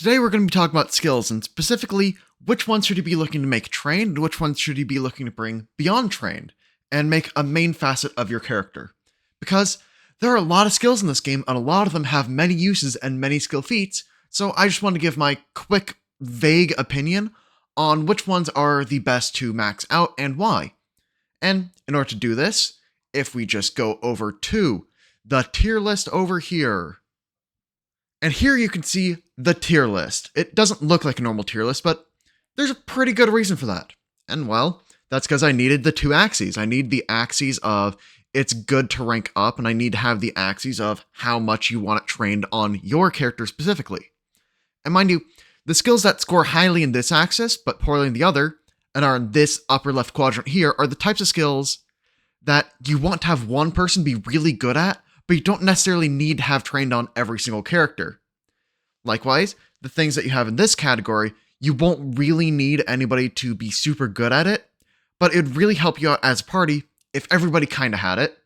Today we're going to be talking about skills, and specifically, which ones should you be looking to make trained, and which ones should you be looking to bring beyond trained, and make a main facet of your character. Because there are a lot of skills in this game, and a lot of them have many uses and many skill feats, so I just want to give my quick, vague opinion on which ones are the best to max out and why. And in order to do this, if we just go over to the tier list over here, and here you can see the tier list. It doesn't look like a normal tier list, but there's a pretty good reason for that. And well, that's because I needed the two axes. I need the axes of it's good to rank up, and I need to have the axes of how much you want it trained on your character specifically. And mind you, the skills that score highly in this axis, but poorly in the other, and are in this upper left quadrant here, are the types of skills that you want to have one person be really good at, but you don't necessarily need to have trained on every single character. Likewise, the things that you have in this category, you won't really need anybody to be super good at it, but it'd really help you out as a party if everybody kind of had it.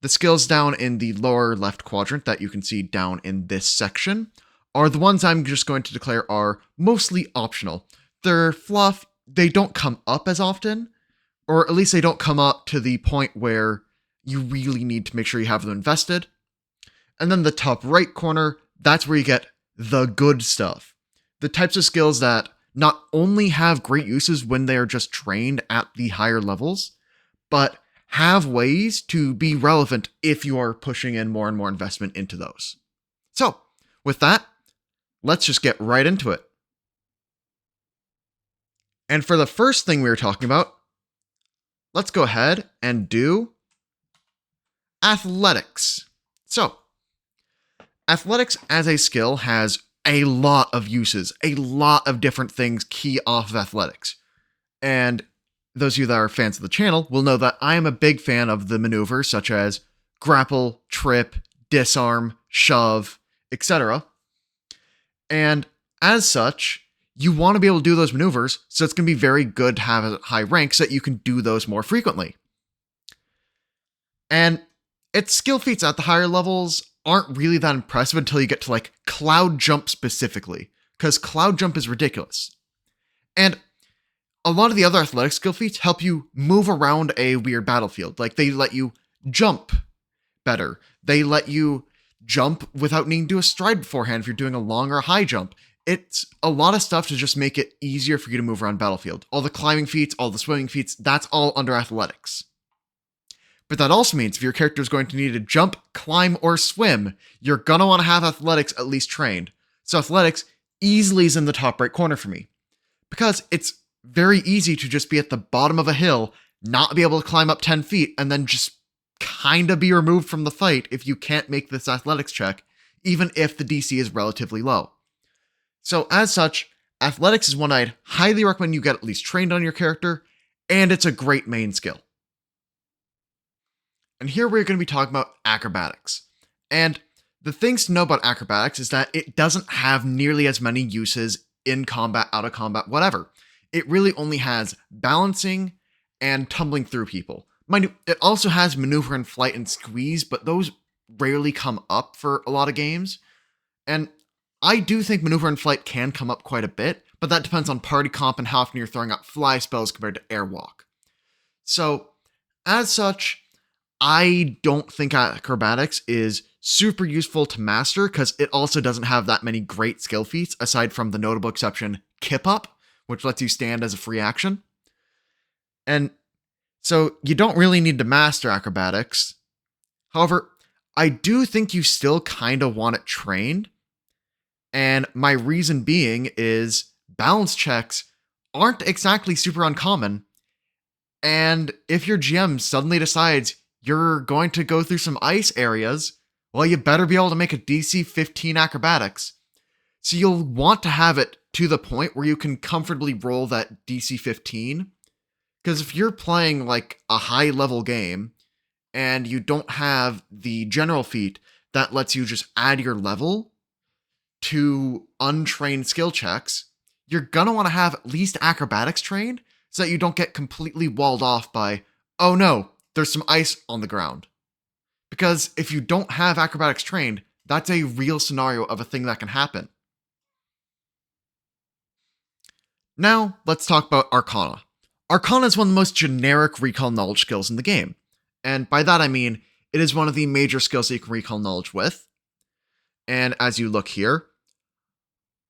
The skills down in the lower left quadrant that you can see down in this section are the ones I'm just going to declare are mostly optional. They're fluff, they don't come up as often, or at least they don't come up to the point where you really need to make sure you have them invested. And then the top right corner, that's where you get the good stuff. The types of skills that not only have great uses when they are just trained at the higher levels, but have ways to be relevant if you are pushing in more and more investment into those. So, with that, let's just get right into it. And for the first thing we were talking about, let's go ahead and do athletics. So, athletics as a skill has a lot of uses, a lot of different things key off of athletics. And those of you that are fans of the channel will know that I am a big fan of the maneuvers such as grapple, trip, disarm, shove, etc. And as such, you want to be able to do those maneuvers, so it's going to be very good to have a high rank so that you can do those more frequently. And its skill feats at the higher levels aren't really that impressive until you get to like cloud jump specifically, because cloud jump is ridiculous. And a lot of the other athletic skill feats help you move around a weird battlefield. Like they let you jump better. They let you jump without needing to do a stride beforehand if you're doing a long or a high jump. It's a lot of stuff to just make it easier for you to move around battlefield. All the climbing feats, all the swimming feats, that's all under athletics. But that also means if your character is going to need to jump, climb, or swim, you're going to want to have athletics at least trained. So athletics easily is in the top right corner for me. Because it's very easy to just be at the bottom of a hill, not be able to climb up 10 feet, and then just kind of be removed from the fight if you can't make this athletics check, even if the DC is relatively low. So as such, athletics is one I'd highly recommend you get at least trained on your character, and it's a great main skill. And here we're going to be talking about acrobatics. And the things to know about acrobatics is that it doesn't have nearly as many uses in combat, out of combat, whatever. It really only has balancing and tumbling through people. Mind you, it also has maneuver and flight and squeeze, but those rarely come up for a lot of games. And I do think maneuver and flight can come up quite a bit, but that depends on party comp and how often you're throwing out fly spells compared to airwalk. So, as such, I don't think acrobatics is super useful to master because it also doesn't have that many great skill feats aside from the notable exception Kip Up, which lets you stand as a free action. And so you don't really need to master acrobatics. However, I do think you still kind of want it trained. And my reason being is balance checks aren't exactly super uncommon. And if your GM suddenly decides you're going to go through some ice areas, well, you better be able to make a DC 15 acrobatics. So you'll want to have it to the point where you can comfortably roll that DC 15. Because if you're playing like a high level game and you don't have the general feat that lets you just add your level to untrained skill checks, you're gonna want to have at least acrobatics trained so that you don't get completely walled off by, oh no, there's some ice on the ground. Because if you don't have acrobatics trained, that's a real scenario of a thing that can happen. Now, let's talk about Arcana. Arcana is one of the most generic recall knowledge skills in the game. And by that I mean, it is one of the major skills that you can recall knowledge with. And as you look here,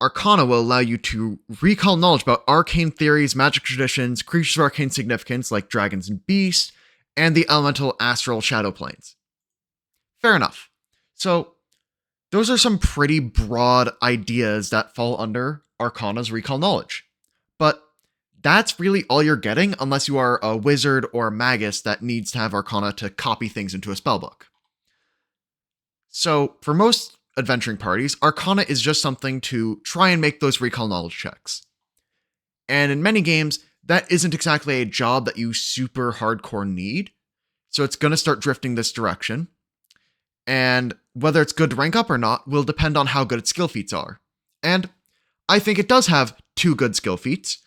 Arcana will allow you to recall knowledge about arcane theories, magic traditions, creatures of arcane significance like dragons and beasts, and the elemental astral shadow planes. Fair enough. So, those are some pretty broad ideas that fall under Arcana's recall knowledge. But that's really all you're getting unless you are a wizard or a magus that needs to have Arcana to copy things into a spellbook. So, for most adventuring parties, Arcana is just something to try and make those recall knowledge checks. And in many games, that isn't exactly a job that you super hardcore need, so it's going to start drifting this direction. And whether it's good to rank up or not will depend on how good its skill feats are. And I think it does have 2 good skill feats.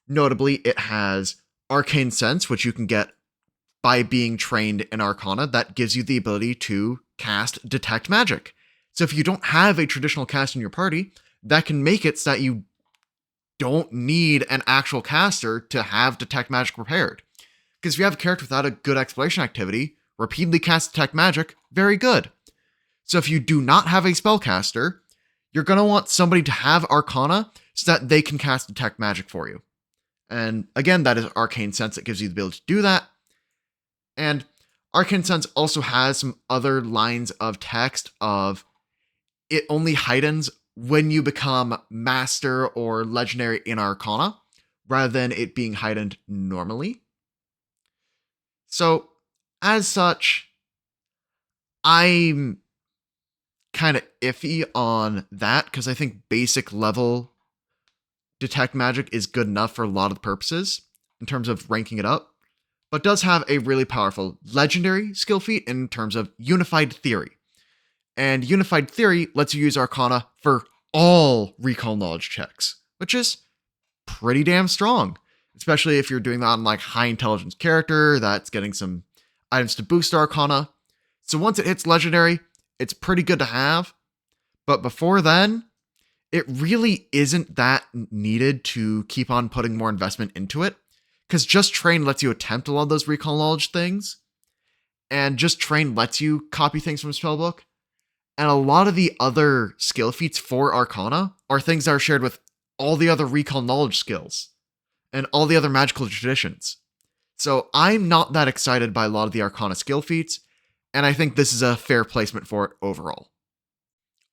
Notably, it has Arcane Sense, which you can get by being trained in Arcana, that gives you the ability to cast Detect Magic. So if you don't have a traditional cast in your party, that can make it so that you don't need an actual caster to have Detect Magic prepared. Because if you have a character without a good exploration activity, repeatedly cast Detect Magic, very good. So if you do not have a spellcaster, you're going to want somebody to have Arcana so that they can cast Detect Magic for you. And again, that is Arcane Sense that gives you the ability to do that. And Arcane Sense also has some other lines of text of it only heightens when you become master or legendary in Arcana, rather than it being heightened normally. So, as such, I'm kind of iffy on that, because I think basic level Detect Magic is good enough for a lot of the purposes in terms of ranking it up, but does have a really powerful legendary skill feat in terms of Unified Theory. And Unified Theory lets you use Arcana for all recall knowledge checks, which is pretty damn strong, especially if you're doing that on like high intelligence character that's getting some items to boost Arcana. So once it hits legendary, it's pretty good to have, but before then, it really isn't that needed to keep on putting more investment into it, because Just Train lets you attempt a lot of those recall knowledge things, and Just Train lets you copy things from a spellbook. And a lot of the other skill feats for Arcana are things that are shared with all the other recall knowledge skills and all the other magical traditions. So I'm not that excited by a lot of the Arcana skill feats, and I think this is a fair placement for it overall.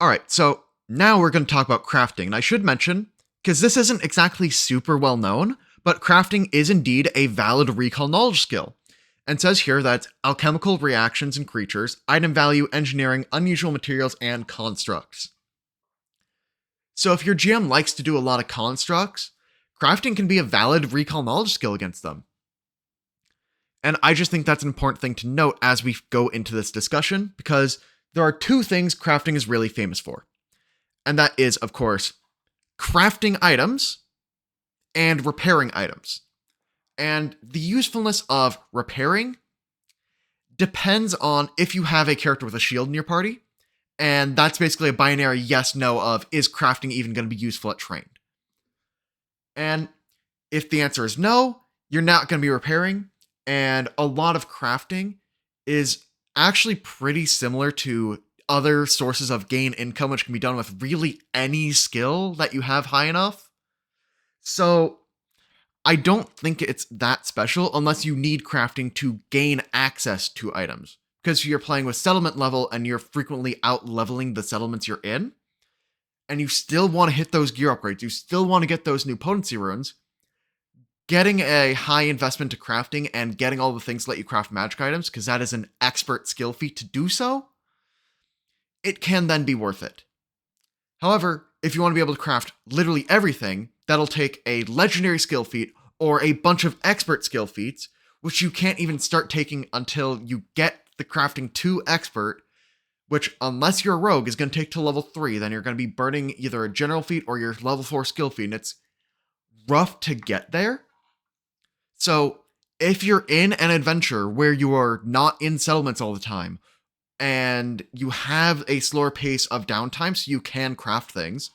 Alright, so now we're going to talk about crafting. And I should mention, because this isn't exactly super well known, but crafting is indeed a valid recall knowledge skill. And says here that it's alchemical reactions and creatures, item value, engineering, unusual materials, and constructs. So if your GM likes to do a lot of constructs, crafting can be a valid recall knowledge skill against them. And I just think that's an important thing to note as we go into this discussion, because there are 2 things crafting is really famous for. And that is, of course, crafting items and repairing items. And the usefulness of repairing depends on if you have a character with a shield in your party, and that's basically a binary yes-no of, is crafting even going to be useful at trained? And if the answer is no, you're not going to be repairing, and a lot of crafting is actually pretty similar to other sources of gain income, which can be done with really any skill that you have high enough. So I don't think it's that special unless you need crafting to gain access to items. Because you're playing with settlement level and you're frequently out leveling the settlements you're in, and you still want to hit those gear upgrades, you still want to get those new potency runes, getting a high investment to crafting and getting all the things to let you craft magic items, because that is an expert skill feat to do so, it can then be worth it. However, if you want to be able to craft literally everything, that'll take a legendary skill feat or a bunch of expert skill feats, which you can't even start taking until you get the crafting to expert, which, unless you're a rogue, is going to take to level 3. Then you're going to be burning either a general feat or your level 4 skill feat, and it's rough to get there. So if you're in an adventure where you are not in settlements all the time, and you have a slower pace of downtime so you can craft things,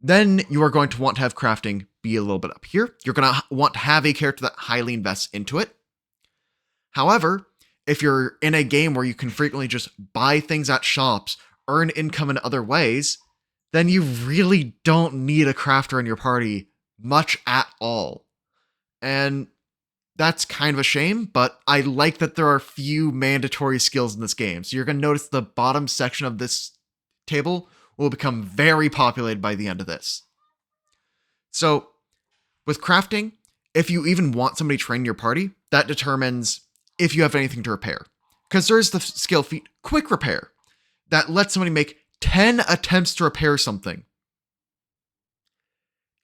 then you are going to want to have crafting be a little bit up here. You're going to want to have a character that highly invests into it. However, if you're in a game where you can frequently just buy things at shops, earn income in other ways, then you really don't need a crafter in your party much at all. And that's kind of a shame, but I like that there are few mandatory skills in this game. So you're going to notice the bottom section of this table will become very populated by the end of this. So with crafting, if you even want somebody trained in your party, that determines if you have anything to repair. Because there's the skill feat Quick Repair that lets somebody make 10 attempts to repair something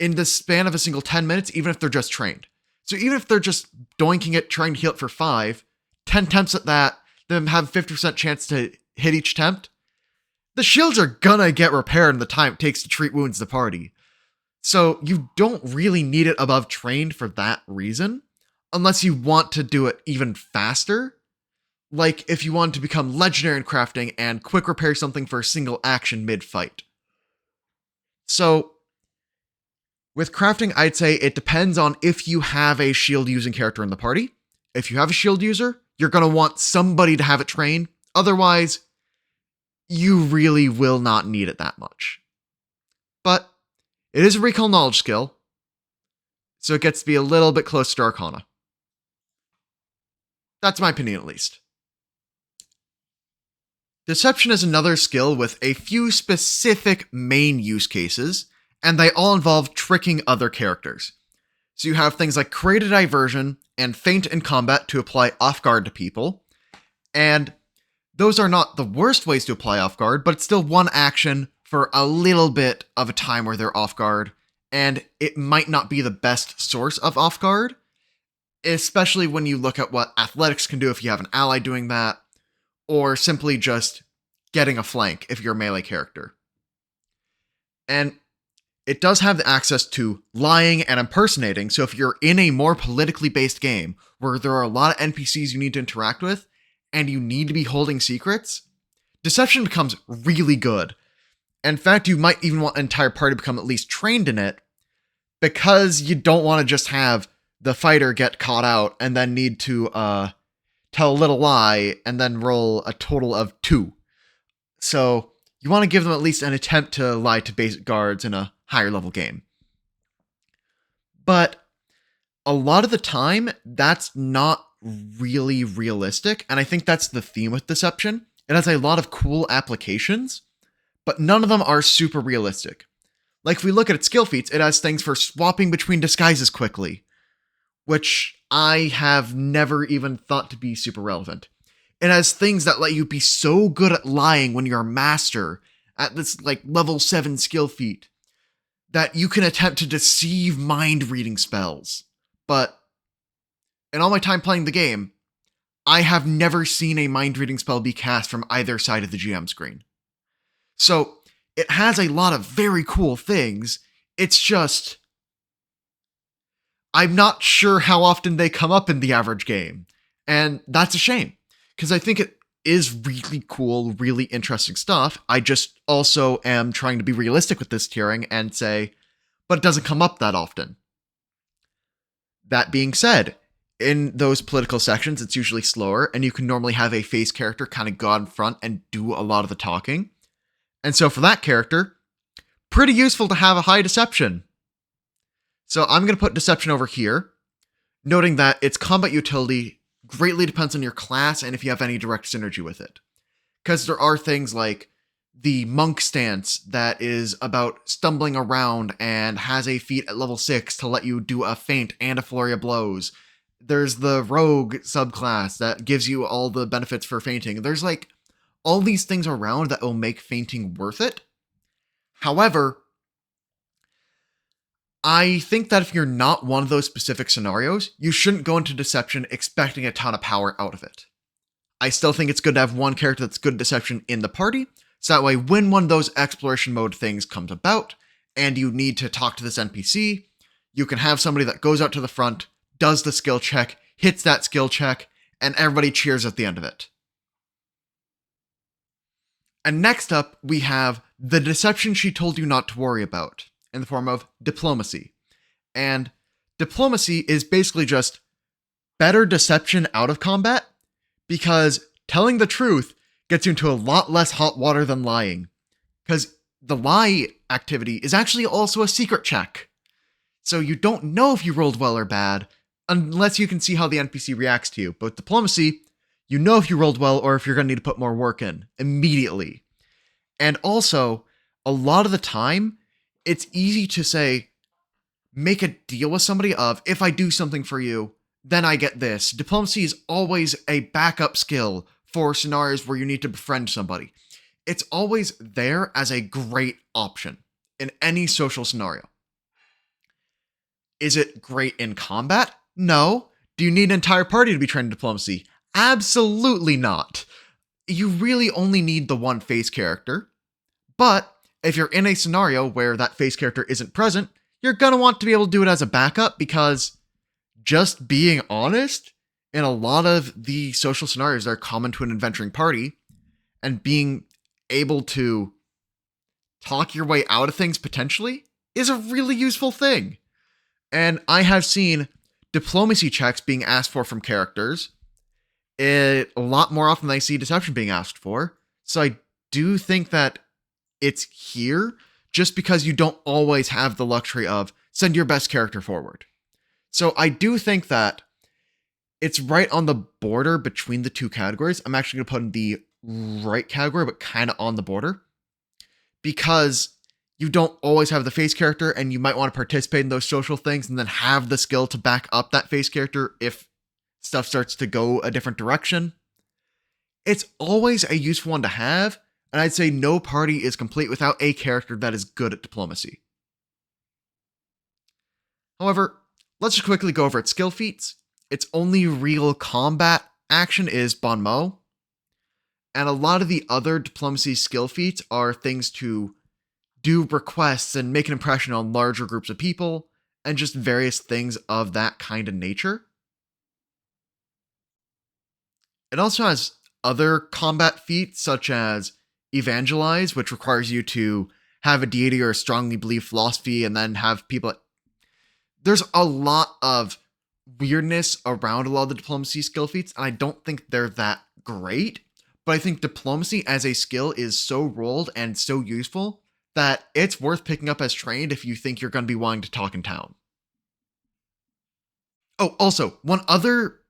in the span of a single 10 minutes, even if they're just trained. So even if they're just doinking it, trying to heal it for 5, 10 attempts at that, then have 50% chance to hit each attempt, the shields are gonna get repaired in the time it takes to treat wounds to the party. So you don't really need it above trained for that reason, unless you want to do it even faster. Like if you want to become legendary in crafting and quick repair something for a single action mid-fight. So with crafting, I'd say it depends on if you have a shield using character in the party. If you have a shield user, you're going to want somebody to have it trained. Otherwise, you really will not need it that much. But it is a recall knowledge skill, so it gets to be a little bit closer to Arcana. That's my opinion, at least. Deception is another skill with a few specific main use cases, and they all involve tricking other characters. So you have things like create a diversion and feint in combat to apply off guard to people, and those are not the worst ways to apply off guard, but it's still one action for a little bit of a time where they're off guard, and it might not be the best source of off guard, especially when you look at what athletics can do if you have an ally doing that, or simply just getting a flank if you're a melee character. And it does have the access to lying and impersonating, so if you're in a more politically based game where there are a lot of NPCs you need to interact with, and you need to be holding secrets, deception becomes really good. In fact, you might even want an entire party to become at least trained in it, because you don't want to just have the fighter get caught out and then need to tell a little lie and then roll a total of 2. So you want to give them at least an attempt to lie to basic guards in a higher level game. But a lot of the time, that's not really realistic, and I think that's the theme with deception. It has a lot of cool applications, but none of them are super realistic. Like if we look at its skill feats, it has things for swapping between disguises quickly, which I have never even thought to be super relevant. It has things that let you be so good at lying when you're a master at this like level 7 skill feat that you can attempt to deceive mind reading spells. But in all my time playing the game, I have never seen a mind reading spell be cast from either side of the GM screen. So it has a lot of very cool things. It's just, I'm not sure how often they come up in the average game. And that's a shame, because I think it is really cool, really interesting stuff. I just also am trying to be realistic with this tiering and say, but it doesn't come up that often. That being said, in those political sections, it's usually slower, and you can normally have a face character kind of go out in front and do a lot of the talking. And so for that character, pretty useful to have a high deception. So I'm going to put deception over here, noting that its combat utility greatly depends on your class and if you have any direct synergy with it. Because there are things like the monk stance that is about stumbling around and has a feat at level 6 to let you do a feint and a flurry of blows. There's the rogue subclass that gives you all the benefits for feinting. There's like all these things around that will make feinting worth it. However, I think that if you're not one of those specific scenarios, you shouldn't go into deception expecting a ton of power out of it. I still think it's good to have one character that's good at deception in the party, so that way when one of those exploration mode things comes about, and you need to talk to this NPC, you can have somebody that goes out to the front, does the skill check, hits that skill check, and everybody cheers at the end of it. And next up, we have the deception she told you not to worry about. in the form of diplomacy. And diplomacy is basically just better deception out of combat, because telling the truth gets you into a lot less hot water than lying. Because the lie activity is actually also a secret check. So you don't know if you rolled well or bad, unless you can see how the NPC reacts to you. But with diplomacy, you know if you rolled well or if you're going to need to put more work in immediately. And also, a lot of the time, it's easy to say, make a deal with somebody of, if I do something for you, then I get this. Diplomacy is always a backup skill for scenarios where you need to befriend somebody. It's always there as a great option in any social scenario. Is it great in combat? No. Do you need an entire party to be trained in diplomacy? Absolutely not. You really only need the one face character. But if you're in a scenario where that face character isn't present, you're going to want to be able to do it as a backup, because just being honest, in a lot of the social scenarios that are common to an adventuring party, and being able to talk your way out of things potentially is a really useful thing. And I have seen diplomacy checks being asked for from characters a lot more often than I see deception being asked for. So I do think that it's here just because you don't always have the luxury of send your best character forward. So I do think that it's right on the border between the two categories. I'm actually going to put in the right category, but kind of on the border, because you don't always have the face character, and you might want to participate in those social things and then have the skill to back up that face character if stuff starts to go a different direction. It's always a useful one to have, and I'd say no party is complete without a character that is good at diplomacy. However, let's just quickly go over its skill feats. Its only real combat action is bon mot, and a lot of the other diplomacy skill feats are things to do requests and make an impression on larger groups of people, and just various things of that kind of nature. It also has other combat feats, such as evangelize, which requires you to have a deity or a strongly believed philosophy, and then have people... There's a lot of weirdness around a lot of the diplomacy skill feats, and I don't think they're that great, but I think diplomacy as a skill is so rolled and so useful that it's worth picking up as trained if you think you're going to be wanting to talk in town. Oh, also, one other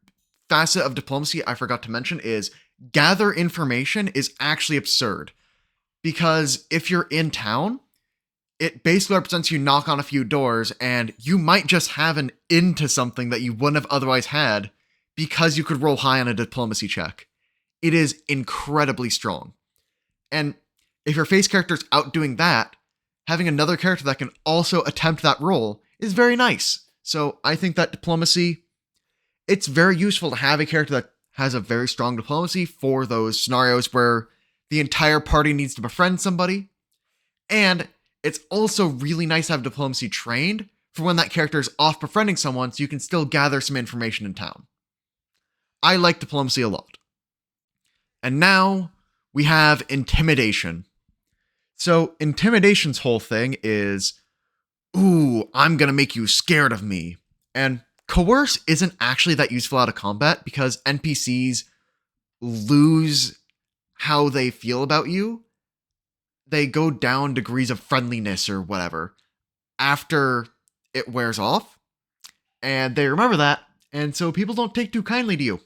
facet of diplomacy I forgot to mention is gather information is actually absurd. Because if you're in town, it basically represents you knock on a few doors, and you might just have an into something that you wouldn't have otherwise had because you could roll high on a diplomacy check. It is incredibly strong. And if your face character's out doing that, having another character that can also attempt that role is very nice. So I think that diplomacy, it's very useful to have a character that has a very strong diplomacy for those scenarios where the entire party needs to befriend somebody. And it's also really nice to have diplomacy trained for when that character is off befriending someone, so you can still gather some information in town. I like diplomacy a lot. And now we have intimidation. So intimidation's whole thing is, ooh, I'm gonna make you scared of me. And coerce isn't actually that useful out of combat because NPCs lose how they feel about you. They go down degrees of friendliness or whatever after it wears off, and they remember that, and so people don't take too kindly to you.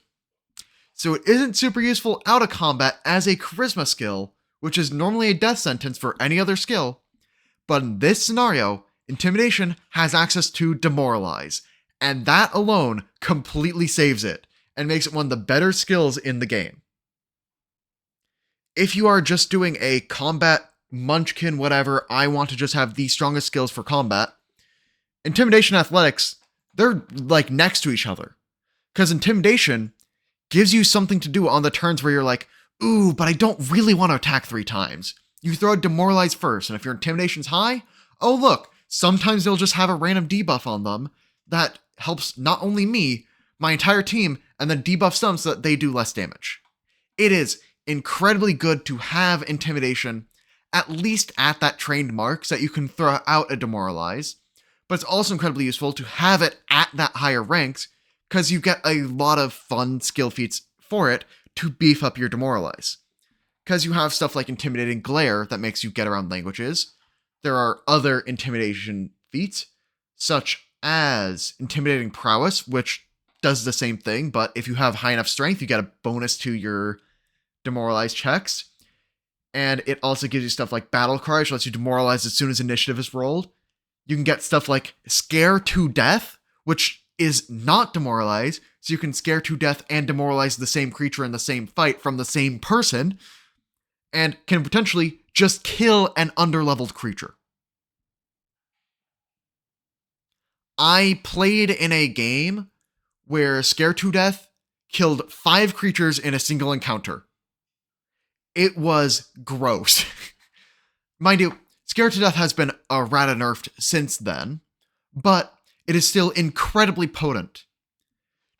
So it isn't super useful out of combat as a charisma skill, which is normally a death sentence for any other skill, but in this scenario, intimidation has access to demoralize, and that alone completely saves it, and makes it one of the better skills in the game. If you are just doing a combat munchkin whatever, I want to just have the strongest skills for combat, intimidation and athletics, they're like next to each other. Because intimidation gives you something to do on the turns where you're like, ooh, but I don't really want to attack 3 times. You throw demoralize first, and if your intimidation's high, oh look, sometimes they'll just have a random debuff on them that helps not only me, my entire team, and then debuffs them so that they do less damage. It is incredibly good to have intimidation at least at that trained mark so that you can throw out a demoralize. But it's also incredibly useful to have it at that higher ranks because you get a lot of fun skill feats for it to beef up your demoralize. Because you have stuff like Intimidating Glare that makes you get around languages. There are other intimidation feats, such as Intimidating Prowess, which does the same thing, but if you have high enough strength, you get a bonus to your demoralized checks. And it also gives you stuff like Battle Cry, which lets you demoralize as soon as initiative is rolled. You can get stuff like Scare to Death, which is not demoralize, so you can scare to death and demoralize the same creature in the same fight from the same person, and can potentially just kill an underleveled creature. I played in a game where Scare to Death killed 5 creatures in a single encounter. It was gross. Mind you, Scare to Death has been errata nerfed since then, but it is still incredibly potent,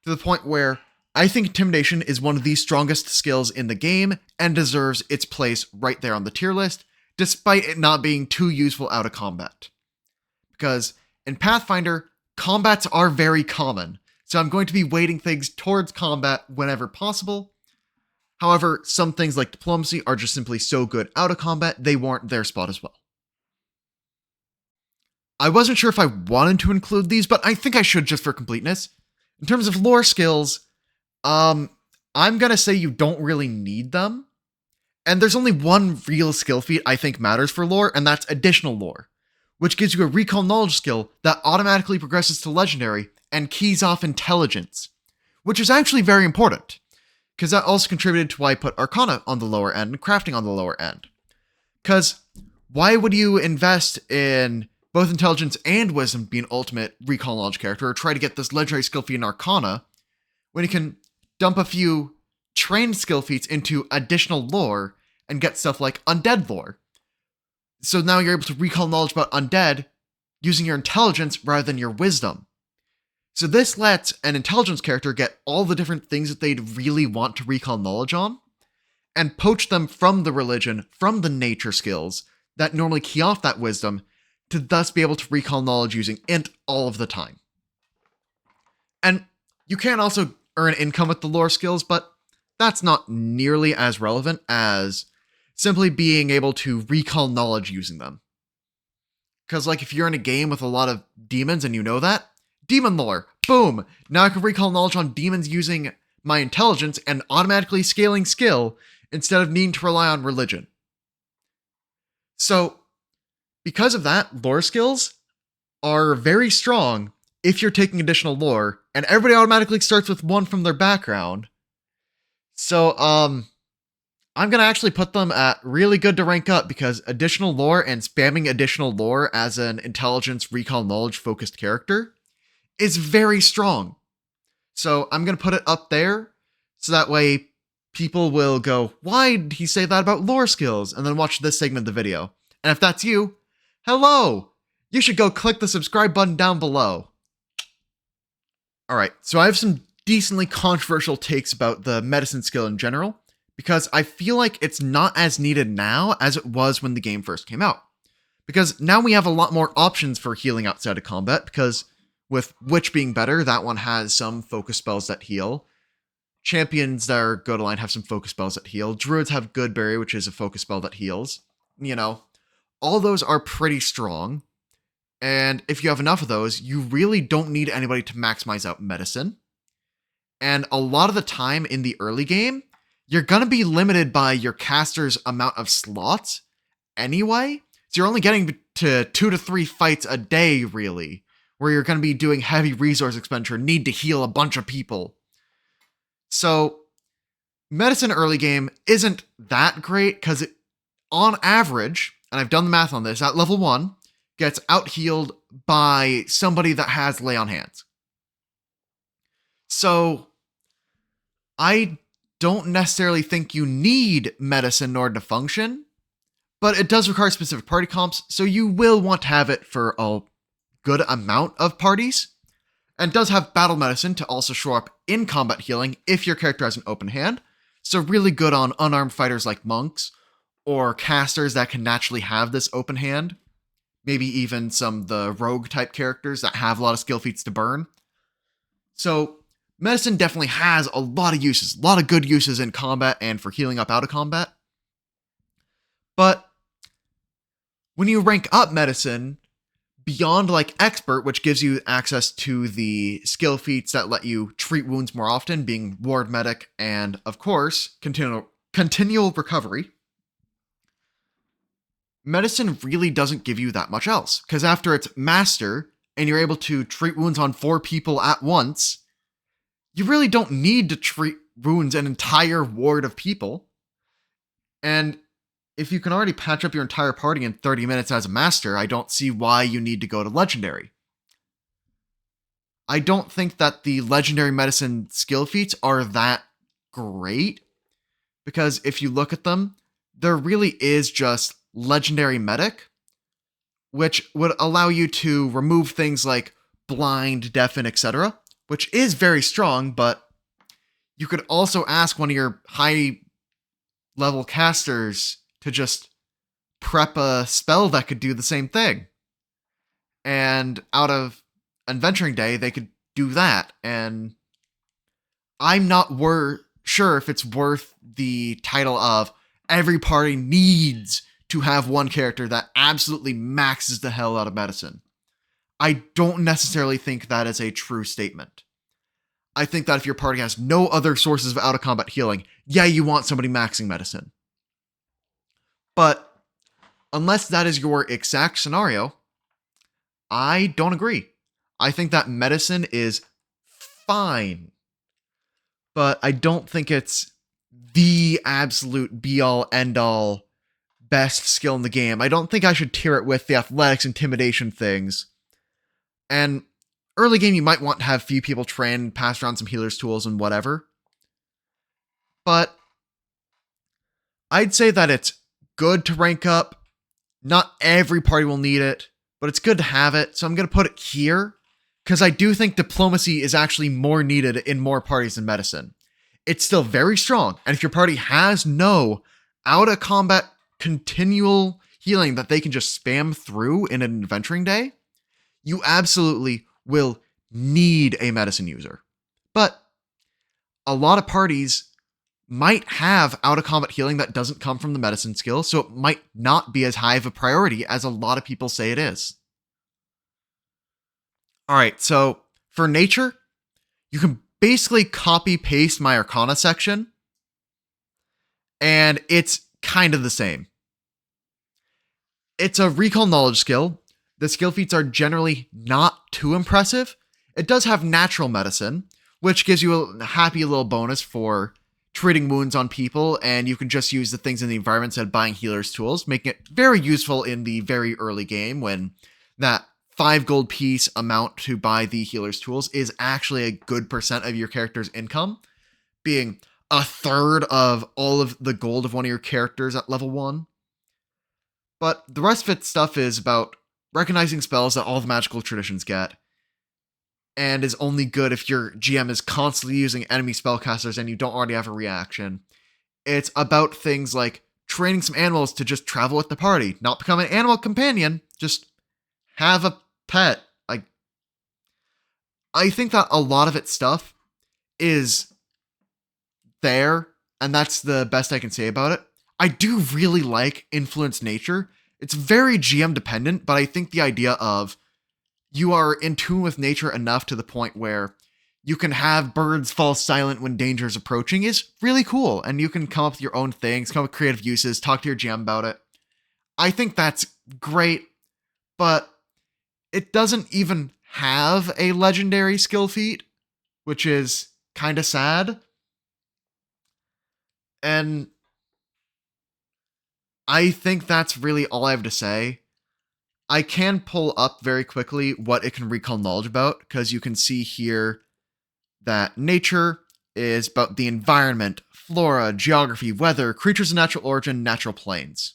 to the point where I think Intimidation is one of the strongest skills in the game and deserves its place right there on the tier list, despite it not being too useful out of combat. Because in Pathfinder, combats are very common, so I'm going to be weighting things towards combat whenever possible. However, some things like Diplomacy are just simply so good out of combat, they warrant their spot as well. I wasn't sure if I wanted to include these, but I think I should just for completeness. In terms of lore skills, I'm gonna say you don't really need them. And there's only one real skill feat I think matters for lore, and that's Additional Lore, which gives you a Recall Knowledge skill that automatically progresses to Legendary and keys off Intelligence, which is actually very important, because that also contributed to why I put Arcana on the lower end and Crafting on the lower end. Because why would you invest in both Intelligence and Wisdom be an ultimate Recall Knowledge character, or try to get this legendary skill feat in Arcana, when you can dump a few trained skill feats into Additional Lore and get stuff like Undead Lore? So now you're able to recall knowledge about Undead using your Intelligence rather than your Wisdom. So this lets an Intelligence character get all the different things that they'd really want to recall knowledge on, and poach them from the religion, from the nature skills that normally key off that Wisdom, to thus be able to recall knowledge using int all of the time. And you can also earn income with the lore skills, but that's not nearly as relevant as simply being able to recall knowledge using them. Because like if you're in a game with a lot of demons and you know that, demon lore, boom! Now I can recall knowledge on demons using my Intelligence and automatically scaling skill instead of needing to rely on religion. So because of that, lore skills are very strong if you're taking additional lore, and everybody automatically starts with one from their background. So, I'm gonna actually put them at really good to rank up, because additional lore and spamming additional lore as an Intelligence, Recall Knowledge focused character is very strong. So I'm gonna put it up there, so that way people will go, why did he say that about lore skills? And then watch this segment of the video. And if that's you, hello! You should go click the subscribe button down below. Alright, so I have some decently controversial takes about the medicine skill in general, because I feel like it's not as needed now as it was when the game first came out. Because now we have a lot more options for healing outside of combat, because with Witch being better, that one has some focus spells that heal. Champions that are good aligned have some focus spells that heal. Druids have Good Berry, which is a focus spell that heals. You know, all those are pretty strong, and if you have enough of those, you really don't need anybody to maximize out medicine. And a lot of the time in the early game, you're going to be limited by your caster's amount of slots anyway, so you're only getting to 2 to 3 fights a day, really, where you're going to be doing heavy resource expenditure, need to heal a bunch of people. So, medicine early game isn't that great, because it, on average, and I've done the math on this, at level 1, gets out-healed by somebody that has Lay on Hands. So, I don't necessarily think you need medicine in order to function, but it does require specific party comps, so you will want to have it for a good amount of parties, and does have battle medicine to also show up in combat healing if your character has an open hand, so really good on unarmed fighters like monks, or casters that can naturally have this open hand. Maybe even some of the rogue type characters that have a lot of skill feats to burn. So medicine definitely has a lot of uses, a lot of good uses in combat and for healing up out of combat. But when you rank up medicine beyond like expert, which gives you access to the skill feats that let you treat wounds more often, being ward medic and of course continual recovery, medicine really doesn't give you that much else. Because after it's master and you're able to treat wounds on 4 people at once, you really don't need to treat wounds an entire ward of people. And if you can already patch up your entire party in 30 minutes as a master, I don't see why you need to go to legendary. I don't think that the legendary medicine skill feats are that great, because if you look at them, there really is just legendary medic, which would allow you to remove things like blind, deafen, etc., which is very strong, but you could also ask one of your high level casters to just prep a spell that could do the same thing. And out of Adventuring Day, they could do that. And I'm not sure if it's worth the title of every party needs to have one character that absolutely maxes the hell out of medicine. I don't necessarily think that is a true statement. I think that if your party has no other sources of out-of-combat healing, yeah, you want somebody maxing medicine. But unless that is your exact scenario, I don't agree. I think that medicine is fine, but I don't think it's the absolute be-all, end-all best skill in the game. I don't think I should tier it with the athletics, intimidation things. And early game, you might want to have few people train, pass around some healer's tools and whatever. But I'd say that it's good to rank up. Not every party will need it, but it's good to have it. So I'm going to put it here, because I do think diplomacy is actually more needed in more parties than medicine. It's still very strong, and if your party has no out-of-combat continual healing that they can just spam through in an Adventuring Day, you absolutely will need a medicine user. But a lot of parties might have out-of-combat healing that doesn't come from the medicine skill, so it might not be as high of a priority as a lot of people say it is. Alright, so for nature, you can basically copy-paste my Arcana section, and it's kind of the same. It's a recall knowledge skill. The skill feats are generally not too impressive. It does have natural medicine, which gives you a happy little bonus for treating wounds on people, and you can just use the things in the environment instead of buying healer's tools, making it very useful in the very early game when that 5 gold piece amount to buy the healer's tools is actually a good percent of your character's income, being a third of all of the gold of one of your characters at level 1. But the rest of its stuff is about recognizing spells that all the magical traditions get, and is only good if your GM is constantly using enemy spellcasters and you don't already have a reaction. It's about things like training some animals to just travel with the party, not become an animal companion, just have a pet. I think that a lot of its stuff is there, and that's the best I can say about it. I do really like Influence Nature. It's very GM dependent, but I think the idea of you are in tune with nature enough to the point where you can have birds fall silent when danger is approaching is really cool, and you can come up with your own things, come up with creative uses, talk to your GM about it. I think that's great, but it doesn't even have a legendary skill feat, which is kind of sad. And I think that's really all I have to say. I can pull up very quickly what it can recall knowledge about, because you can see here that nature is about the environment, flora, geography, weather, creatures of natural origin, natural planes.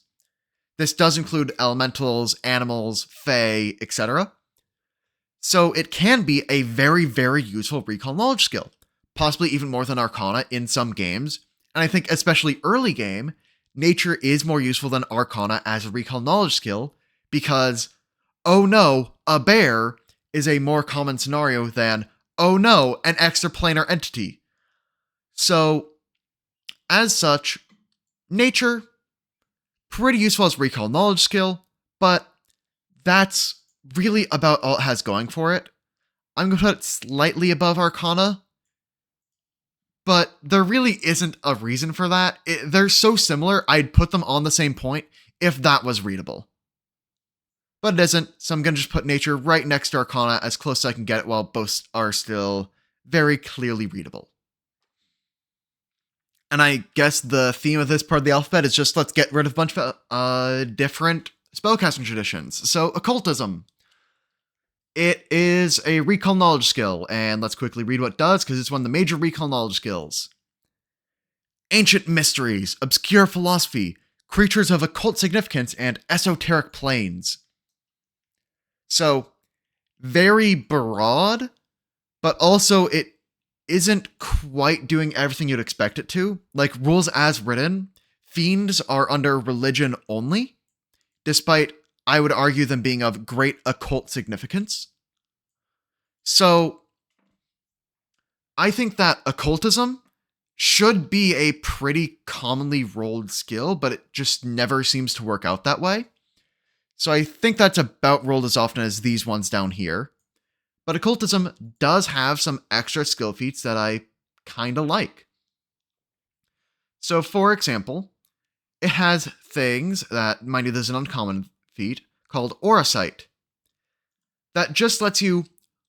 This does include elementals, animals, fae, etc. So it can be a very, very useful recall knowledge skill, possibly even more than Arcana in some games, and I think especially early game, nature is more useful than Arcana as a recall knowledge skill because, oh no, a bear is a more common scenario than, oh no, an extraplanar entity. So, as such, nature, pretty useful as recall knowledge skill, but that's really about all it has going for it. I'm going to put it slightly above Arcana, but there really isn't a reason for that. They're so similar, I'd put them on the same point if that was readable. But it isn't, so I'm going to just put nature right next to Arcana as close as I can get it while both are still very clearly readable. And I guess the theme of this part of the alphabet is just let's get rid of a bunch of different spellcasting traditions. So, Occultism. It is a recall knowledge skill, and let's quickly read what it does, because it's one of the major recall knowledge skills. Ancient mysteries, obscure philosophy, creatures of occult significance, and esoteric planes. So, very broad, but also it isn't quite doing everything you'd expect it to. Like, rules as written, fiends are under religion only, despite, I would argue, them being of great occult significance. So, I think that occultism should be a pretty commonly rolled skill, but it just never seems to work out that way. So I think that's about rolled as often as these ones down here. But occultism does have some extra skill feats that I kind of like. So, for example, it has things that, mind you, there's an uncommon feat called Aura Sight that just lets you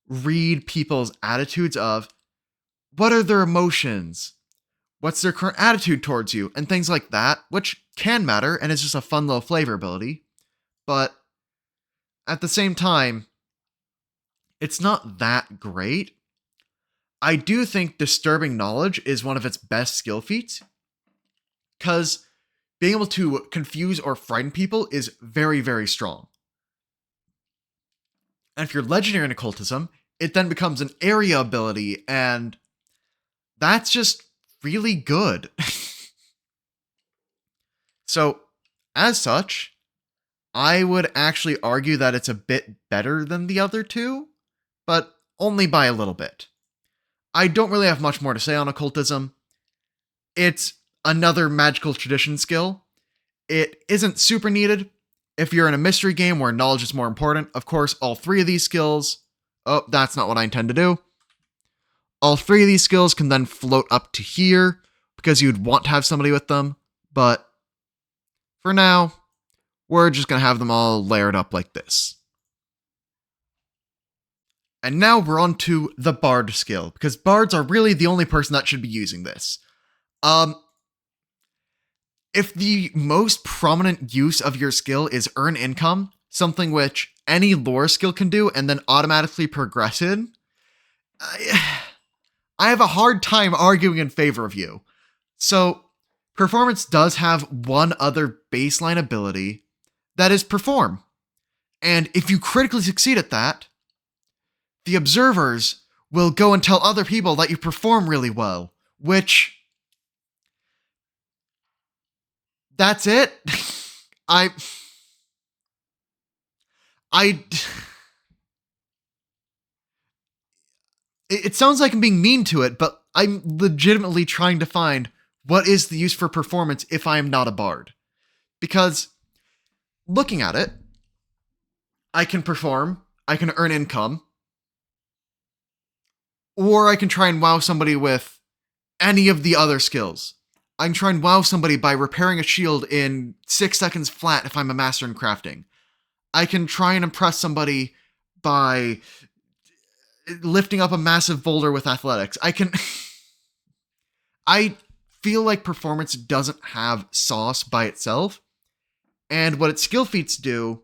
read people's attitudes of what are their emotions, what's their current attitude towards you, and things like that, which can matter and is just a fun little flavor ability. But at the same time, it's not that great. I do think Disturbing Knowledge is one of its best skill feats, because being able to confuse or frighten people is very, very strong. And if you're legendary in occultism, it then becomes an area ability, and that's just really good. So, as such, I would actually argue that it's a bit better than the other two, but only by a little bit. I don't really have much more to say on occultism. It's another magical tradition skill. It isn't super needed. If you're in a mystery game where knowledge is more important, of course, all three of these skills... Oh, that's not what I intend to do. All three of these skills can then float up to here, because you'd want to have somebody with them, but for now, we're just going to have them all layered up like this. And now we're on to the Bard skill, because Bards are really the only person that should be using this. If the most prominent use of your skill is earn income, something which any lore skill can do and then automatically progress in, I have a hard time arguing in favor of you. So, Performance does have one other baseline ability, that is Perform. And if you critically succeed at that, the observers will go and tell other people that you perform really well, which... That's it. It sounds like I'm being mean to it, but I'm legitimately trying to find what is the use for performance if I am not a bard. Because looking at it, I can perform, I can earn income, or I can try and wow somebody with any of the other skills. I can try and wow somebody by repairing a shield in 6 seconds flat if I'm a master in crafting. I can try and impress somebody by lifting up a massive boulder with athletics. I feel like performance doesn't have sauce by itself, and what its skill feats do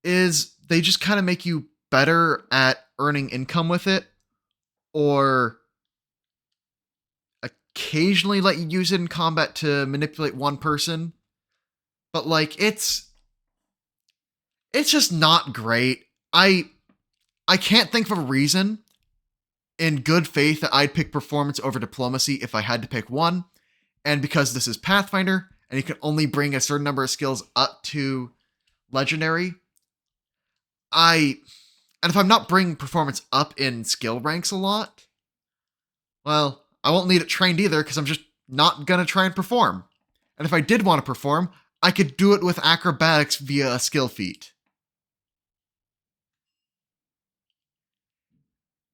is they just kind of make you better at earning income with it, or occasionally let you use it in combat to manipulate one person. But like, it's just not great. I can't think of a reason in good faith that I'd pick performance over diplomacy if I had to pick one. And because this is Pathfinder, and you can only bring a certain number of skills up to Legendary, and if I'm not bringing performance up in skill ranks a lot, well, I won't need it trained either, because I'm just not gonna try and perform. And if I did want to perform, I could do it with Acrobatics via a skill feat.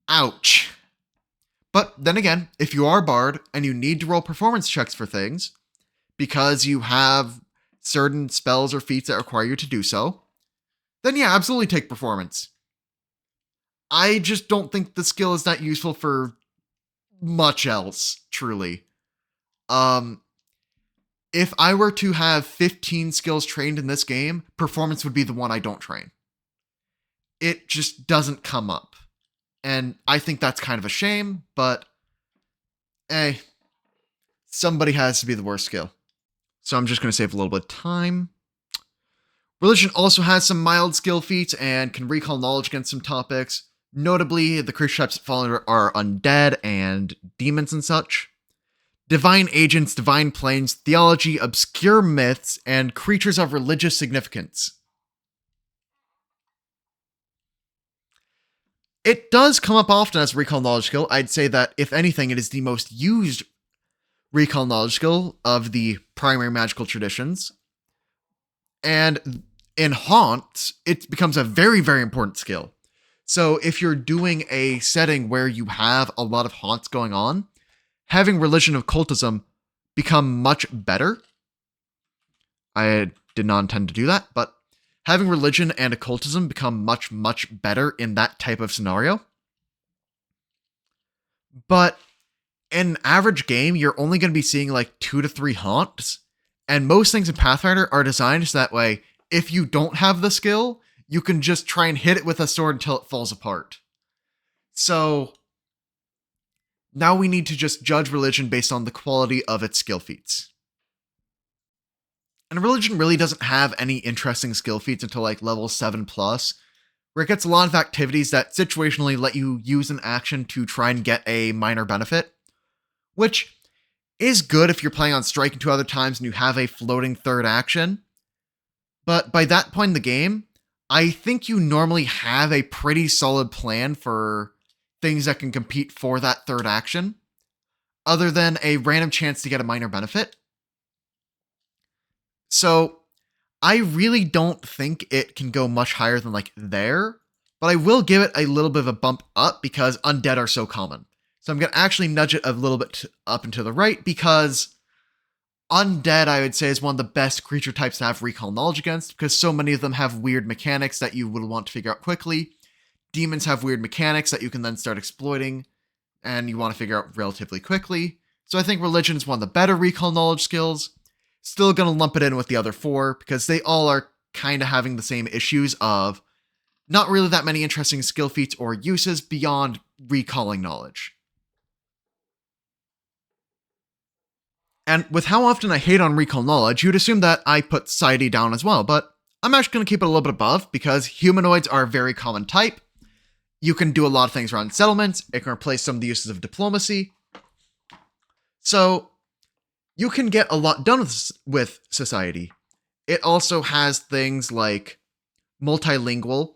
Ouch. But then again, if you are a bard and you need to roll performance checks for things, because you have certain spells or feats that require you to do so, then yeah, absolutely take performance. I just don't think the skill is that useful for much else, truly. If I were to have 15 skills trained in this game, performance would be the one I don't train. It just doesn't come up. And I think that's kind of a shame, but somebody has to be the worst skill. So I'm just going to save a little bit of time. Religion also has some mild skill feats and can recall knowledge against some topics. Notably, the creature types that fall under are undead and demons and such. Divine agents, divine planes, theology, obscure myths, and creatures of religious significance. It does come up often as a recall knowledge skill. I'd say that, if anything, it is the most used recall knowledge skill of the primary magical traditions. And in Haunt, it becomes a very, very important skill. So if you're doing a setting where you have a lot of haunts going on, having religion of occultism become much better. I did not intend to do that, but having religion and occultism become much, much better in that type of scenario. But in an average game, you're only going to be seeing like 2 to 3 haunts, and most things in Pathfinder are designed so that way, if you don't have the skill, you can just try and hit it with a sword until it falls apart. So now we need to just judge religion based on the quality of its skill feats. And religion really doesn't have any interesting skill feats until like level 7+, where it gets a lot of activities that situationally let you use an action to try and get a minor benefit, which is good if you're playing on Strike and 2 other times and you have a floating third action. But by that point in the game, I think you normally have a pretty solid plan for things that can compete for that third action, other than a random chance to get a minor benefit. So I really don't think it can go much higher than like there, but I will give it a little bit of a bump up because undead are so common. So I'm going to actually nudge it a little bit up and to the right, because undead, I would say, is one of the best creature types to have recall knowledge against, because so many of them have weird mechanics that you would want to figure out quickly. Demons have weird mechanics that you can then start exploiting, and you want to figure out relatively quickly. So I think religion is one of the better recall knowledge skills. Still going to lump it in with the other 4, because they all are kind of having the same issues of not really that many interesting skill feats or uses beyond recalling knowledge. And with how often I hate on recall knowledge, you'd assume that I put society down as well, but I'm actually going to keep it a little bit above, because humanoids are a very common type. You can do a lot of things around settlements. It can replace some of the uses of diplomacy. So you can get a lot done with society. It also has things like multilingual.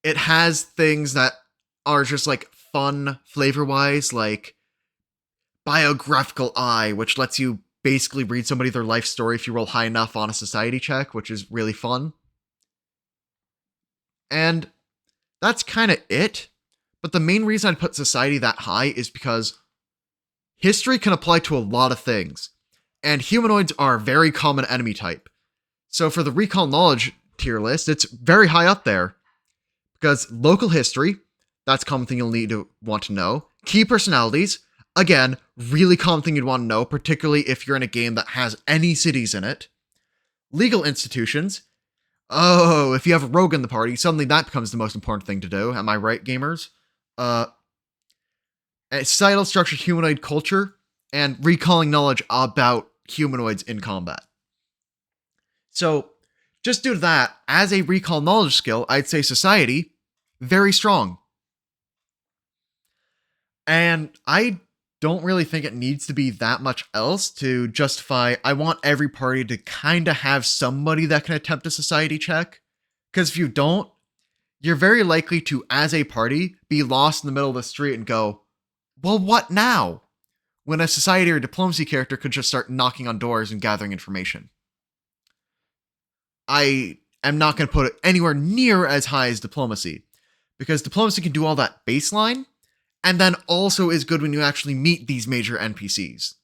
It has things that are just like fun flavor-wise, like biographical eye, which lets you basically read somebody their life story if you roll high enough on a society check, which is really fun. And that's kind of it. But the main reason I'd put society that high is because history can apply to a lot of things, and humanoids are a very common enemy type. So for the recall knowledge tier list, it's very high up there, because local history, that's a common thing you'll need to want to know. Key personalities, again, really common thing you'd want to know, particularly if you're in a game that has any cities in it. Legal institutions, oh, if you have a rogue in the party, suddenly that becomes the most important thing to do. Am I right, gamers? Societal structure, humanoid culture, and recalling knowledge about humanoids in combat. So, just due to that, as a recall knowledge skill, I'd say society, very strong. And I don't really think it needs to be that much else to justify, I want every party to kind of have somebody that can attempt a society check. Because if you don't, you're very likely to, as a party, be lost in the middle of the street and go, well, what now? When a society or diplomacy character could just start knocking on doors and gathering information. I am not going to put it anywhere near as high as diplomacy, because diplomacy can do all that baseline, and then also is good when you actually meet these major NPCs.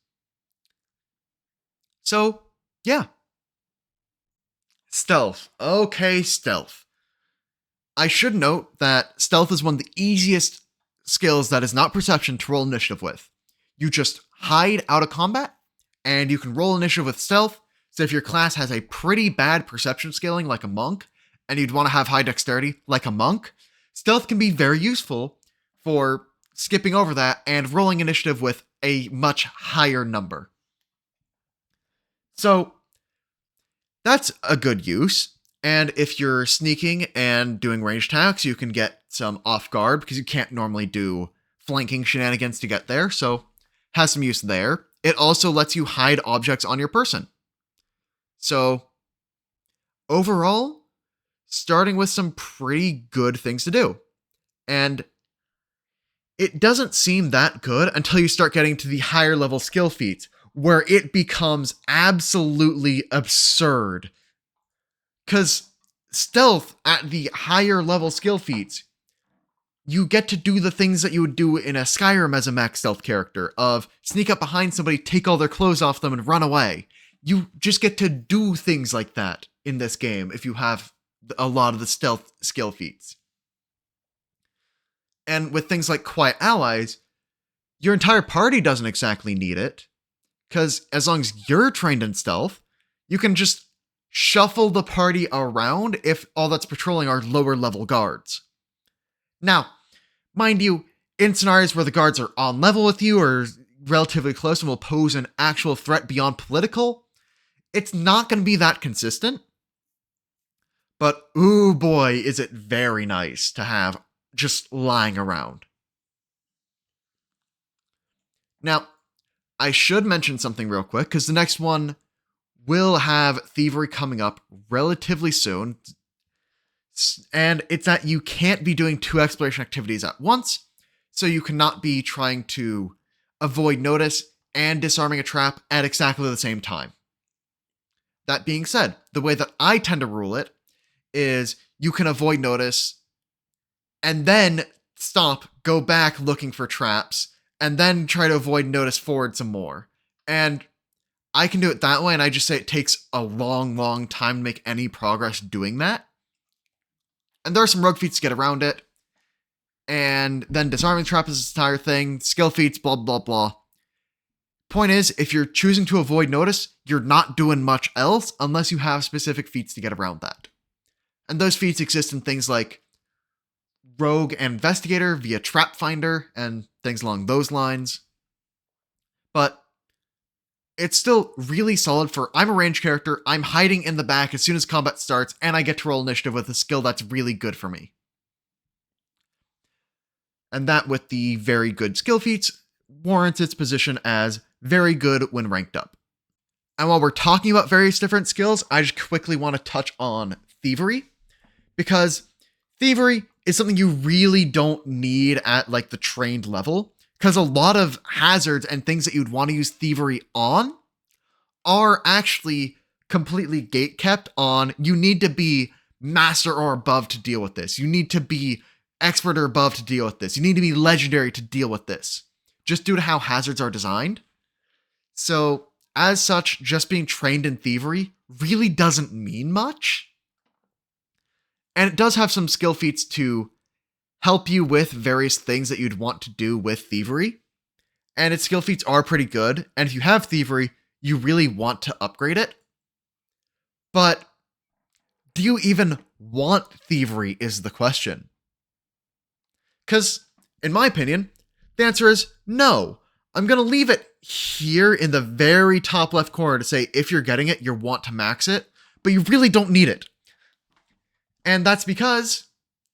So, yeah. Stealth. Okay, stealth. I should note that stealth is one of the easiest skills that is not perception to roll initiative with. You just hide out of combat, and you can roll initiative with stealth. So if your class has a pretty bad perception scaling like a monk, and you'd want to have high dexterity like a monk, stealth can be very useful for skipping over that and rolling initiative with a much higher number. So that's a good use. And if you're sneaking and doing ranged attacks, you can get some off guard because you can't normally do flanking shenanigans to get there. So has some use there. It also lets you hide objects on your person. So overall, starting with some pretty good things to do. And it doesn't seem that good until you start getting to the higher level skill feats, where it becomes absolutely absurd. Because stealth at the higher level skill feats, you get to do the things that you would do in a Skyrim as a max stealth character, of sneak up behind somebody, take all their clothes off them, and run away. You just get to do things like that in this game if you have a lot of the stealth skill feats. And with things like Quiet Allies, your entire party doesn't exactly need it, because as long as you're trained in stealth, you can just shuffle the party around if all that's patrolling are lower level guards. Now, mind you, in scenarios where the guards are on level with you or relatively close and will pose an actual threat beyond political, it's not going to be that consistent. But ooh boy, is it very nice to have just lying around. Now, I should mention something real quick, because the next one will have Thievery coming up relatively soon. And it's that you can't be doing 2 exploration activities at once, so you cannot be trying to avoid notice and disarming a trap at exactly the same time. That being said, the way that I tend to rule it is you can avoid notice and then stop, go back looking for traps, and then try to avoid notice forward some more. And I can do it that way, and I just say it takes a long, long time to make any progress doing that. And there are some rogue feats to get around it. And then disarming the trap is this entire thing, skill feats, blah, blah, blah. Point is, if you're choosing to avoid notice, you're not doing much else unless you have specific feats to get around that. And those feats exist in things like Rogue and Investigator via Trap Finder and things along those lines. But it's still really solid for, I'm a ranged character, I'm hiding in the back as soon as combat starts, and I get to roll initiative with a skill that's really good for me. And that, with the very good skill feats, warrants its position as very good when ranked up. And while we're talking about various different skills, I just quickly want to touch on Thievery, because Thievery is something you really don't need at like the trained level, because a lot of hazards and things that you'd want to use Thievery on are actually completely gatekept on, you need to be master or above to deal with this. You need to be expert or above to deal with this. You need to be legendary to deal with this, just due to how hazards are designed. So, as such, just being trained in Thievery really doesn't mean much. And it does have some skill feats to help you with various things that you'd want to do with Thievery. And its skill feats are pretty good. And if you have Thievery, you really want to upgrade it. But do you even want Thievery is the question. Because, in my opinion, the answer is no. I'm going to leave it here in the very top left corner to say if you're getting it, you want to max it, but you really don't need it. And that's because,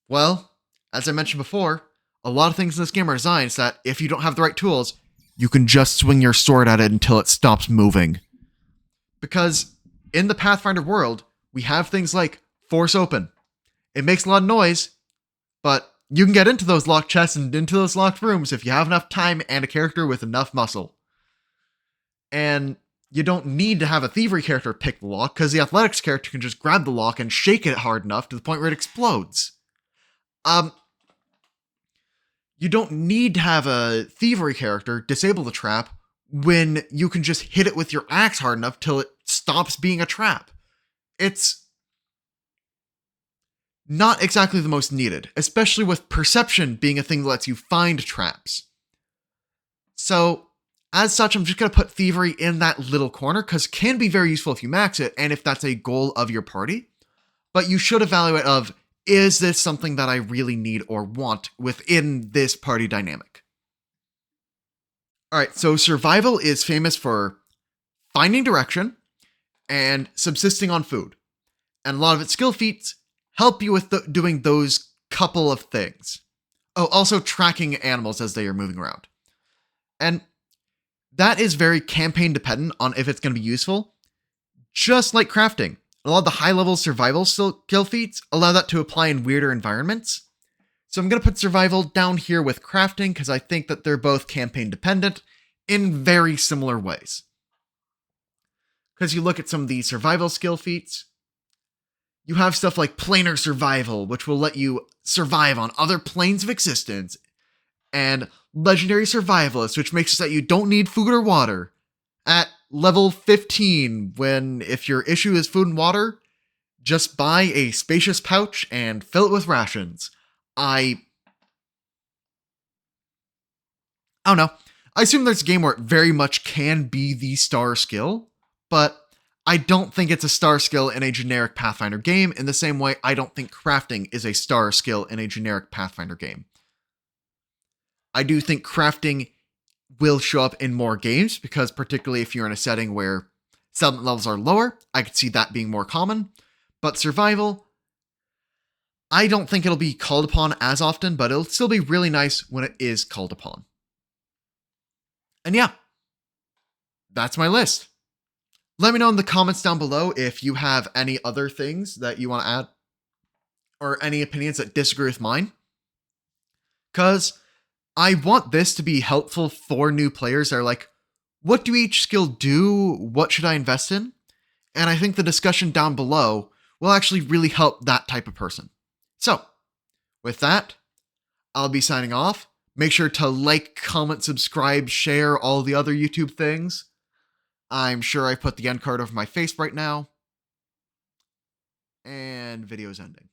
well, as I mentioned before, a lot of things in this game are designed so that if you don't have the right tools, you can just swing your sword at it until it stops moving. Because in the Pathfinder world, we have things like Force Open. It makes a lot of noise, but you can get into those locked chests and into those locked rooms if you have enough time and a character with enough muscle. And you don't need to have a thievery character pick the lock, because the athletics character can just grab the lock and shake it hard enough to the point where it explodes. You don't need to have a thievery character disable the trap when you can just hit it with your axe hard enough till it stops being a trap. It's not exactly the most needed, especially with perception being a thing that lets you find traps. So, as such, I'm just going to put thievery in that little corner, because it can be very useful if you max it, and if that's a goal of your party. But you should evaluate of, is this something that I really need or want within this party dynamic? Alright, so survival is famous for finding direction and subsisting on food. And a lot of its skill feats help you with doing those couple of things. Oh, also tracking animals as they are moving around. And that is very campaign dependent on if it's going to be useful. Just like crafting. A lot of the high-level survival skill feats allow that to apply in weirder environments. So I'm going to put survival down here with crafting, because I think that they're both campaign dependent in very similar ways. Because you look at some of the survival skill feats, you have stuff like planar survival, which will let you survive on other planes of existence, and legendary survivalist, which makes it so that you don't need food or water. At level 15, when if your issue is food and water, just buy a spacious pouch and fill it with rations. I don't know. I assume there's a game where it very much can be the star skill, but I don't think it's a star skill in a generic Pathfinder game, in the same way I don't think crafting is a star skill in a generic Pathfinder game. I do think crafting will show up in more games, because particularly if you're in a setting where settlement levels are lower, I could see that being more common. But survival, I don't think it'll be called upon as often, but it'll still be really nice when it is called upon. And yeah, that's my list. Let me know in the comments down below if you have any other things that you want to add, or any opinions that disagree with mine. Because I want this to be helpful for new players that are like, what do each skill do? What should I invest in? And I think the discussion down below will actually really help that type of person. So, with that, I'll be signing off. Make sure to like, comment, subscribe, share, all the other YouTube things. I'm sure I put the end card over my face right now. And video's ending.